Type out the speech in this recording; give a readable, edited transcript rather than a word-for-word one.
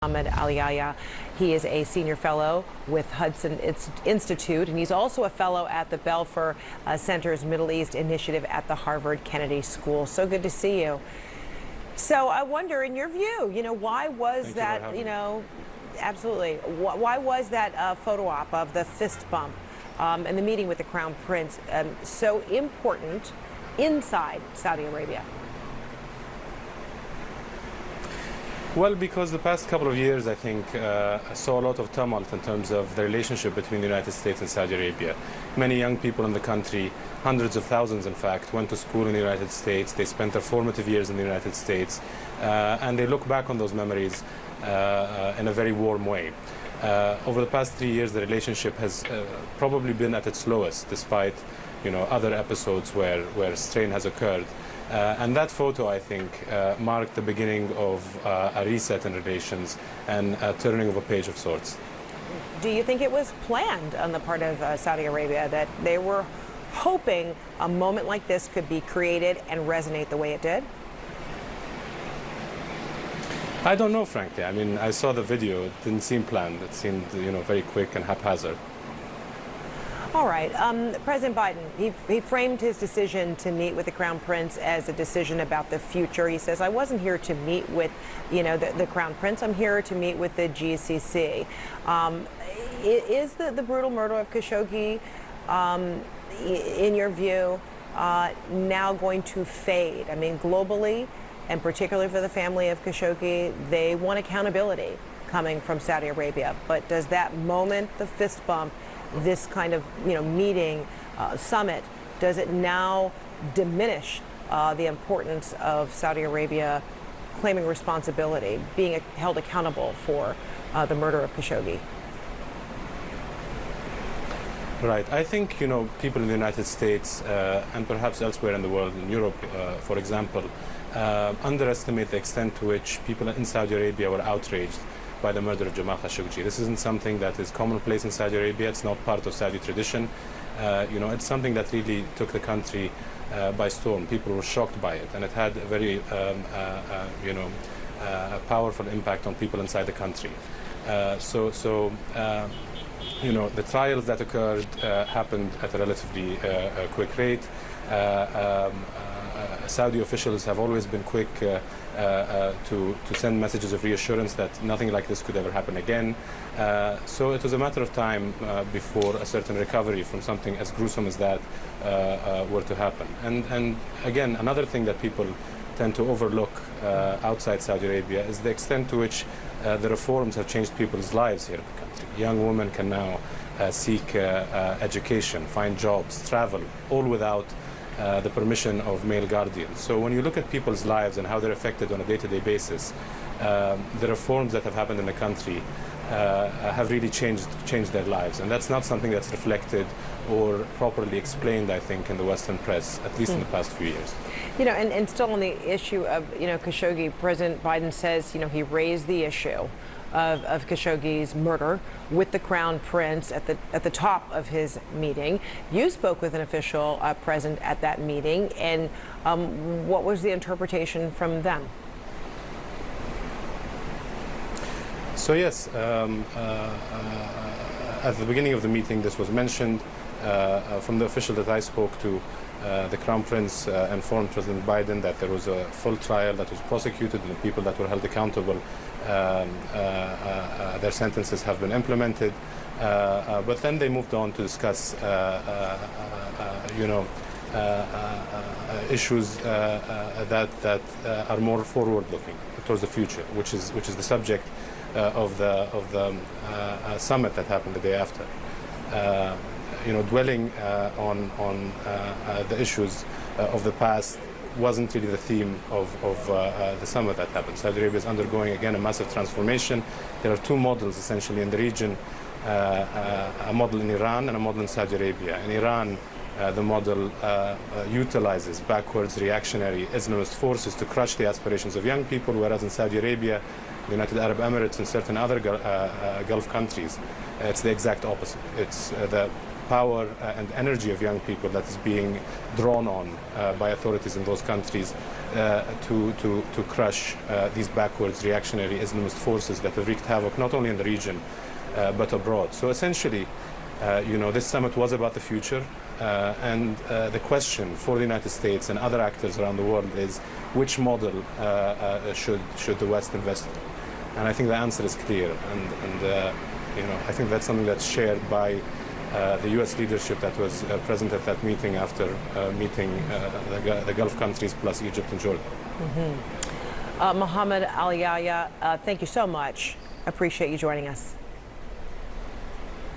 Mohammed Alyahya. He is a senior fellow with Hudson Institute, and he's also a fellow at the Belfer Center's Middle East Initiative at the Harvard Kennedy School. So good to see you. So I wonder, in your view, why was that, absolutely, why was that photo op of the fist bump and the meeting with the Crown Prince so important inside Saudi Arabia? Well, because the past couple of years, I think, saw a lot of tumult in terms of the relationship between the United States and Saudi Arabia. Many young people in the country, hundreds of thousands, in fact, went to school in the United States. They spent their formative years in the United States, and they look back on those memories in a very warm way. Over the past 3 years, the relationship has probably been at its lowest, despite other episodes where strain has occurred. And that photo, I think, marked the beginning of a reset in relations and a turning of a page of sorts. Do you think it was planned on the part of Saudi Arabia, that they were hoping a moment like this could be created and resonate the way it did? I don't know, frankly. I mean, I saw the video. It didn't seem planned. It seemed, very quick and haphazard. All right. President Biden, he framed his decision to meet with the Crown Prince as a decision about the future. He says, I wasn't here to meet with, the Crown Prince. I'm here to meet with the GCC. Is the brutal murder of Khashoggi, in your view, now going to fade? I mean, globally, and particularly for the family of Khashoggi, they want accountability coming from Saudi Arabia. But does that moment, the fist bump, this kind of meeting, summit, does it now diminish the importance of Saudi Arabia claiming responsibility, being held accountable for the murder of Khashoggi? Right. I think people in the United States and perhaps elsewhere in the world, in Europe, for example, underestimate the extent to which people in Saudi Arabia were outraged by the murder of Jamal Khashoggi. This isn't something that is commonplace in Saudi Arabia. It's not part of Saudi tradition. It's something that really took the country by storm. People were shocked by it, and it had a very, a powerful impact on people inside the country. The trials that occurred happened at a relatively quick rate. Saudi officials have always been quick to send messages of reassurance that nothing like this could ever happen again. So it was a matter of time before a certain recovery from something as gruesome as that were to happen. And again, another thing that people tend to overlook outside Saudi Arabia is the extent to which the reforms have changed people's lives here in the country. Young women can now seek education, find jobs, travel, all without the permission of male guardians. So when you look at people's lives and how they're affected on a day-to-day basis, the reforms that have happened in the country have really changed their lives. And that's not something that's reflected or properly explained, I think, in the Western press, at least in the past few years. And still on the issue of, Khashoggi, President Biden says, he raised the issue of Khashoggi's murder with the Crown Prince at the top of his meeting. You spoke with an official present at that meeting, and what was the interpretation from them? So yes, at the beginning of the meeting, this was mentioned. From the official that I spoke to, the Crown Prince informed President Biden that there was a full trial that was prosecuted, and the people that were held accountable, their sentences have been implemented. But then they moved on to discuss, issues that are more forward-looking towards the future, which is the subject of the summit that happened the day after. Dwelling on the issues of the past wasn't really the theme of the summit that happened. Saudi Arabia is undergoing, again, a massive transformation. There are two models, essentially, in the region, a model in Iran and a model in Saudi Arabia. In Iran, the model utilizes backwards reactionary Islamist forces to crush the aspirations of young people, whereas in Saudi Arabia, the United Arab Emirates and certain other Gulf countries, it's the exact opposite. It's the power and energy of young people that is being drawn on by authorities in those countries to crush these backwards reactionary Islamist forces that have wreaked havoc not only in the region but abroad. So essentially, this summit was about the future, and the question for the United States and other actors around the world is which model should the West invest in? And I think the answer is clear, and I think that's something that's shared by the U.S. leadership that was present at that meeting after meeting the Gulf countries plus Egypt and Jordan. Mohammed Alyahya, thank you so much. Appreciate you joining us.